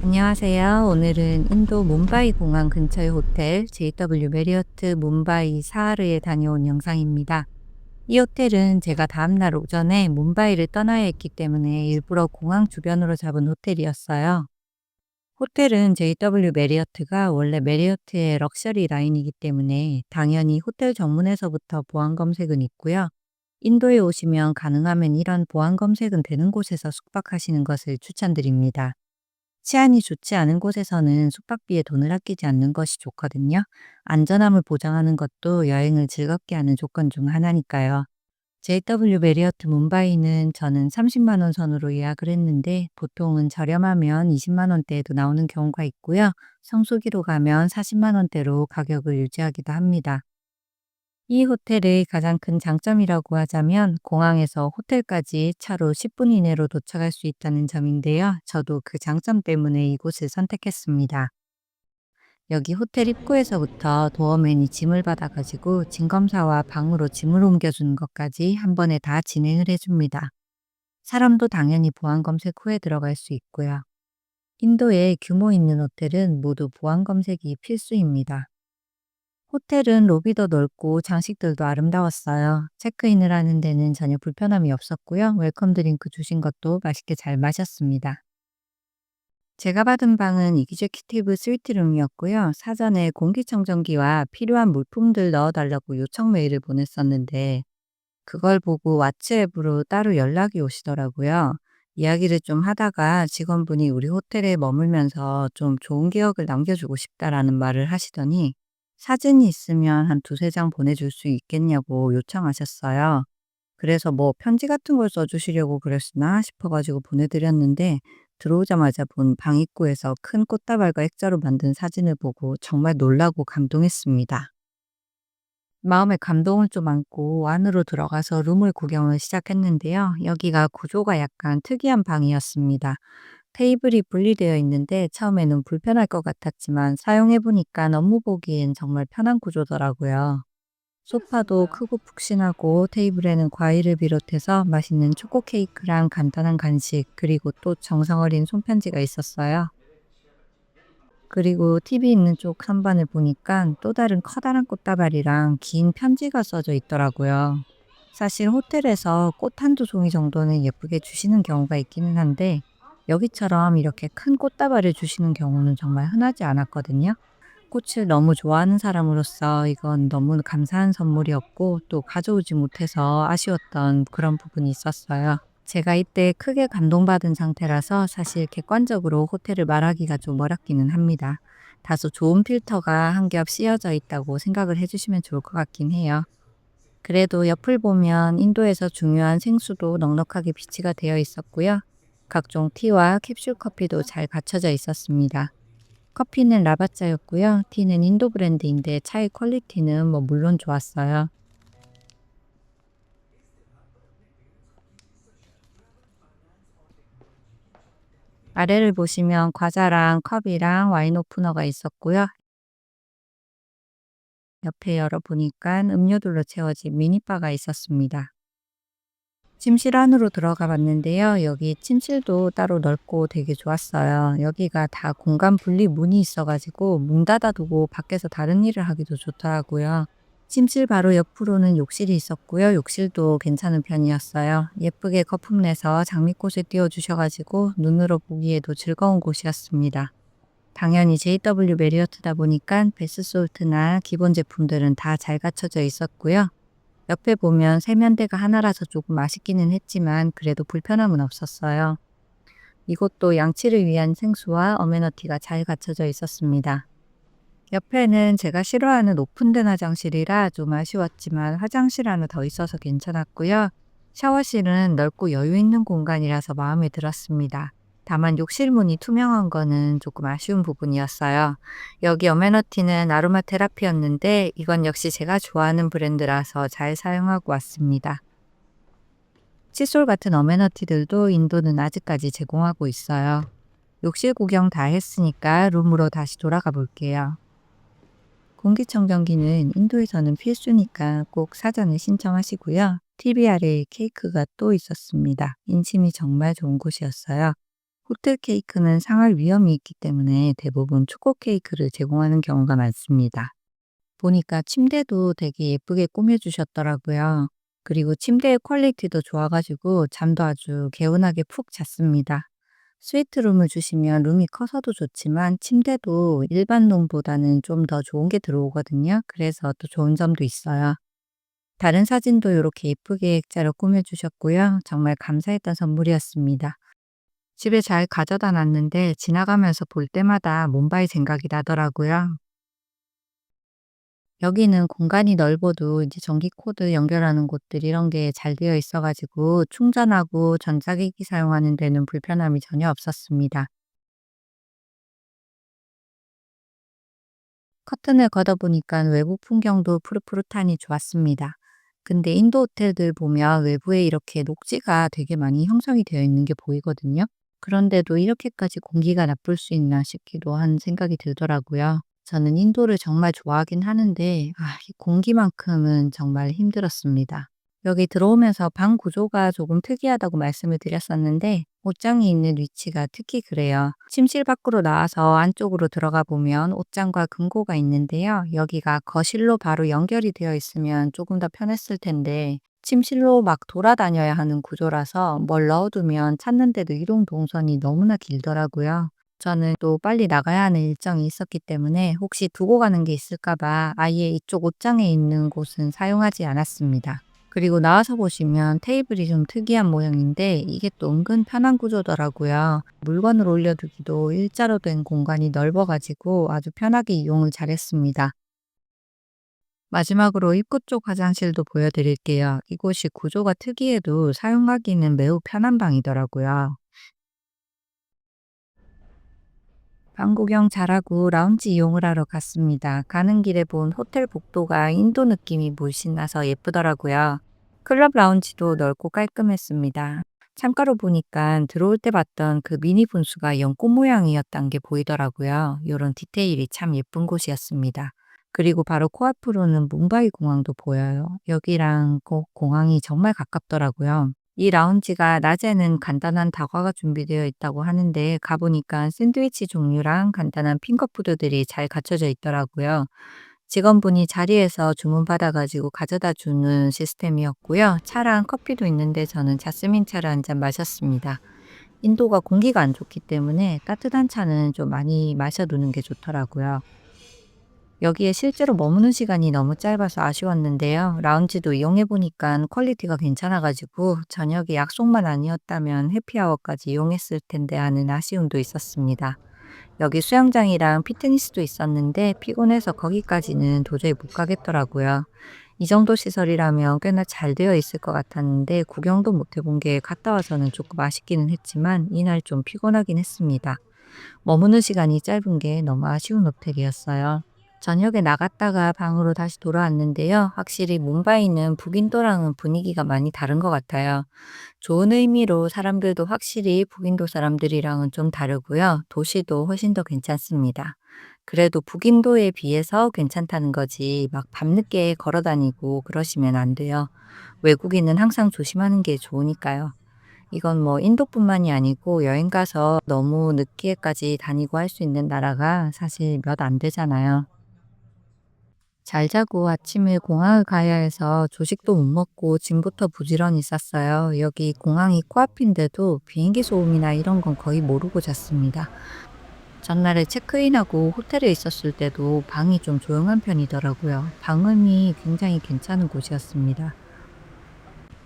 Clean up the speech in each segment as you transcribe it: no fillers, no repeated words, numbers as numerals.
안녕하세요. 오늘은 인도 뭄바이 공항 근처의 호텔 JW 메리어트 뭄바이 사하르에 다녀온 영상입니다. 이 호텔은 제가 다음날 오전에 뭄바이를 떠나야 했기 때문에 일부러 공항 주변으로 잡은 호텔이었어요. 호텔은 JW 메리어트가 원래 메리어트의 럭셔리 라인이기 때문에 당연히 호텔 정문에서부터 보안 검색은 있고요. 인도에 오시면 가능하면 이런 보안 검색은 되는 곳에서 숙박하시는 것을 추천드립니다. 치안이 좋지 않은 곳에서는 숙박비에 돈을 아끼지 않는 것이 좋거든요. 안전함을 보장하는 것도 여행을 즐겁게 하는 조건 중 하나니까요. JW 메리어트 뭄바이는 저는 30만 원 선으로 예약을 했는데 보통은 저렴하면 20만 원대에도 나오는 경우가 있고요. 성수기로 가면 40만 원대로 가격을 유지하기도 합니다. 이 호텔의 가장 큰 장점이라고 하자면 공항에서 호텔까지 차로 10분 이내로 도착할 수 있다는 점인데요. 저도 그 장점 때문에 이곳을 선택했습니다. 여기 호텔 입구에서부터 도어맨이 짐을 받아가지고 짐검사와 방으로 짐을 옮겨주는 것까지 한 번에 다 진행을 해줍니다. 사람도 당연히 보안 검색 후에 들어갈 수 있고요. 인도에 규모 있는 호텔은 모두 보안 검색이 필수입니다. 호텔은 로비도 넓고 장식들도 아름다웠어요. 체크인을 하는 데는 전혀 불편함이 없었고요. 웰컴 드링크 주신 것도 맛있게 잘 마셨습니다. 제가 받은 방은 이기제큐티브 스위트룸이었고요. 사전에 공기청정기와 필요한 물품들 넣어달라고 요청 메일을 보냈었는데 그걸 보고 왓츠 앱으로 따로 연락이 오시더라고요. 이야기를 좀 하다가 직원분이 우리 호텔에 머물면서 좀 좋은 기억을 남겨주고 싶다라는 말을 하시더니 사진이 있으면 한 두세 장 보내줄 수 있겠냐고 요청하셨어요. 그래서 뭐 편지 같은 걸 써주시려고 그랬으나 싶어가지고 보내드렸는데 들어오자마자 본 방 입구에서 큰 꽃다발과 액자로 만든 사진을 보고 정말 놀라고 감동했습니다. 마음에 감동을 좀 안고 안으로 들어가서 룸을 구경을 시작했는데요. 여기가 구조가 약간 특이한 방이었습니다. 테이블이 분리되어 있는데 처음에는 불편할 것 같았지만 사용해 보니까 업무 보기엔 정말 편한 구조더라고요. 소파도 크고 푹신하고 테이블에는 과일을 비롯해서 맛있는 초코 케이크랑 간단한 간식 그리고 또 정성 어린 손편지가 있었어요. 그리고 TV 있는 쪽 선반을 보니까 또 다른 커다란 꽃다발이랑 긴 편지가 써져 있더라고요. 사실 호텔에서 꽃 한두 송이 정도는 예쁘게 주시는 경우가 있기는 한데 여기처럼 이렇게 큰 꽃다발을 주시는 경우는 정말 흔하지 않았거든요. 꽃을 너무 좋아하는 사람으로서 이건 너무 감사한 선물이었고 또 가져오지 못해서 아쉬웠던 그런 부분이 있었어요. 제가 이때 크게 감동받은 상태라서 사실 객관적으로 호텔을 말하기가 좀 어렵기는 합니다. 다소 좋은 필터가 한 겹 씌어져 있다고 생각을 해주시면 좋을 것 같긴 해요. 그래도 옆을 보면 인도에서 중요한 생수도 넉넉하게 비치가 되어 있었고요. 각종 티와 캡슐 커피도 잘 갖춰져 있었습니다. 커피는 라바짜였고요. 티는 인도 브랜드인데 차의 퀄리티는 뭐 물론 좋았어요. 아래를 보시면 과자랑 컵이랑 와인 오프너가 있었고요. 옆에 열어보니까 음료들로 채워진 미니바가 있었습니다. 침실 안으로 들어가 봤는데요. 여기 침실도 따로 넓고 되게 좋았어요. 여기가 다 공간 분리 문이 있어가지고 문 닫아두고 밖에서 다른 일을 하기도 좋더라고요. 침실 바로 옆으로는 욕실이 있었고요. 욕실도 괜찮은 편이었어요. 예쁘게 거품 내서 장미꽃을 띄워주셔가지고 눈으로 보기에도 즐거운 곳이었습니다. 당연히 JW 메리어트다 보니까 베스솔트나 기본 제품들은 다 잘 갖춰져 있었고요. 옆에 보면 세면대가 하나라서 조금 아쉽기는 했지만 그래도 불편함은 없었어요. 이곳도 양치를 위한 생수와 어메너티가 잘 갖춰져 있었습니다. 옆에는 제가 싫어하는 오픈된 화장실이라 좀 아쉬웠지만 화장실 하나 더 있어서 괜찮았고요. 샤워실은 넓고 여유 있는 공간이라서 마음에 들었습니다. 다만 욕실 문이 투명한 거는 조금 아쉬운 부분이었어요. 여기 어메너티는 아로마 테라피였는데 이건 역시 제가 좋아하는 브랜드라서 잘 사용하고 왔습니다. 칫솔 같은 어메너티들도 인도는 아직까지 제공하고 있어요. 욕실 구경 다 했으니까 룸으로 다시 돌아가 볼게요. 공기청정기는 인도에서는 필수니까 꼭 사전에 신청하시고요. TV 아래에 케이크가 또 있었습니다. 인심이 정말 좋은 곳이었어요. 호텔 케이크는 상할 위험이 있기 때문에 대부분 초코 케이크를 제공하는 경우가 많습니다. 보니까 침대도 되게 예쁘게 꾸며주셨더라고요. 그리고 침대의 퀄리티도 좋아가지고 잠도 아주 개운하게 푹 잤습니다. 스위트룸을 주시면 룸이 커서도 좋지만 침대도 일반 룸보다는 좀 더 좋은 게 들어오거든요. 그래서 또 좋은 점도 있어요. 다른 사진도 이렇게 예쁘게 액자로 꾸며주셨고요. 정말 감사했던 선물이었습니다. 집에 잘 가져다 놨는데 지나가면서 볼 때마다 뭄바이 생각이 나더라고요. 여기는 공간이 넓어도 이제 전기 코드 연결하는 곳들 이런 게 잘 되어 있어 가지고 충전하고 전자기기 사용하는 데는 불편함이 전혀 없었습니다. 커튼을 걷어 보니까 외부 풍경도 푸릇푸릇하니 좋았습니다. 근데 인도 호텔들 보면 외부에 이렇게 녹지가 되게 많이 형성이 되어 있는 게 보이거든요. 그런데도 이렇게까지 공기가 나쁠 수 있나 싶기도 한 생각이 들더라고요. 저는 인도를 정말 좋아하긴 하는데, 이 공기만큼은 정말 힘들었습니다. 여기 들어오면서 방 구조가 조금 특이하다고 말씀을 드렸었는데, 옷장이 있는 위치가 특히 그래요. 침실 밖으로 나와서 안쪽으로 들어가 보면 옷장과 금고가 있는데요. 여기가 거실로 바로 연결이 되어 있으면 조금 더 편했을 텐데, 침실로 막 돌아다녀야 하는 구조라서 뭘 넣어두면 찾는데도 이동 동선이 너무나 길더라고요. 저는 또 빨리 나가야 하는 일정이 있었기 때문에 혹시 두고 가는 게 있을까 봐 아예 이쪽 옷장에 있는 곳은 사용하지 않았습니다. 그리고 나와서 보시면 테이블이 좀 특이한 모양인데 이게 또 은근 편한 구조더라고요. 물건을 올려두기도 일자로 된 공간이 넓어가지고 아주 편하게 이용을 잘했습니다. 마지막으로 입구 쪽 화장실도 보여드릴게요. 이곳이 구조가 특이해도 사용하기는 매우 편한 방이더라고요. 방 구경 잘하고 라운지 이용을 하러 갔습니다. 가는 길에 본 호텔 복도가 인도 느낌이 물씬 나서 예쁘더라고요. 클럽 라운지도 넓고 깔끔했습니다. 창가로 보니까 들어올 때 봤던 그 미니 분수가 연꽃 모양이었던 게 보이더라고요. 이런 디테일이 참 예쁜 곳이었습니다. 그리고 바로 코앞으로는 뭄바이 공항도 보여요. 여기랑 그 공항이 정말 가깝더라고요. 이 라운지가 낮에는 간단한 다과가 준비되어 있다고 하는데 가보니까 샌드위치 종류랑 간단한 핑거푸드들이 잘 갖춰져 있더라고요. 직원분이 자리에서 주문받아가지고 가져다 주는 시스템이었고요. 차랑 커피도 있는데 저는 자스민 차를 한 잔 마셨습니다. 인도가 공기가 안 좋기 때문에 따뜻한 차는 좀 많이 마셔두는 게 좋더라고요. 여기에 실제로 머무는 시간이 너무 짧아서 아쉬웠는데요. 라운지도 이용해 보니까 퀄리티가 괜찮아 가지고 저녁에 약속만 아니었다면 해피아워까지 이용했을 텐데 하는 아쉬움도 있었습니다. 여기 수영장이랑 피트니스도 있었는데 피곤해서 거기까지는 도저히 못 가겠더라고요. 이 정도 시설이라면 꽤나 잘 되어 있을 것 같았는데 구경도 못 해본 게 갔다 와서는 조금 아쉽기는 했지만 이날 좀 피곤하긴 했습니다. 머무는 시간이 짧은 게 너무 아쉬운 호텔이었어요. 저녁에 나갔다가 방으로 다시 돌아왔는데요. 확실히 뭄바이는 북인도랑은 분위기가 많이 다른 것 같아요. 좋은 의미로 사람들도 확실히 북인도 사람들이랑은 좀 다르고요. 도시도 훨씬 더 괜찮습니다. 그래도 북인도에 비해서 괜찮다는 거지 막 밤늦게 걸어 다니고 그러시면 안 돼요. 외국인은 항상 조심하는 게 좋으니까요. 이건 뭐 인도뿐만이 아니고 여행 가서 너무 늦게까지 다니고 할 수 있는 나라가 사실 몇 안 되잖아요. 잘 자고 아침에 공항을 가야 해서 조식도 못 먹고 짐부터 부지런히 쌌어요. 여기 공항이 코앞인데도 비행기 소음이나 이런 건 거의 모르고 잤습니다. 전날에 체크인하고 호텔에 있었을 때도 방이 좀 조용한 편이더라고요. 방음이 굉장히 괜찮은 곳이었습니다.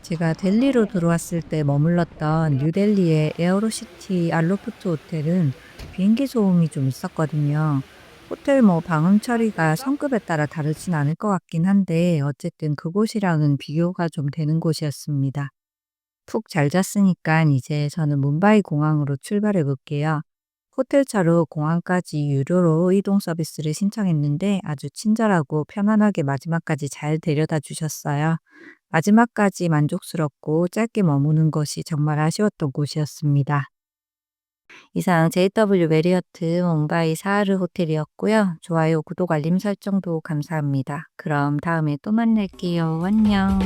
제가 델리로 들어왔을 때 머물렀던 뉴델리의 에어로시티 알로프트 호텔은 비행기 소음이 좀 있었거든요. 호텔 뭐 방음 처리가 성급에 따라 다르진 않을 것 같긴 한데 어쨌든 그곳이랑은 비교가 좀 되는 곳이었습니다. 푹 잘 잤으니까 이제 저는 뭄바이 공항으로 출발해 볼게요. 호텔차로 공항까지 유료로 이동 서비스를 신청했는데 아주 친절하고 편안하게 마지막까지 잘 데려다 주셨어요. 마지막까지 만족스럽고 짧게 머무는 것이 정말 아쉬웠던 곳이었습니다. 이상 JW 메리어트 뭄바이 사하르 호텔이었고요. 좋아요, 구독, 알림 설정도 감사합니다. 그럼 다음에 또 만날게요. 안녕.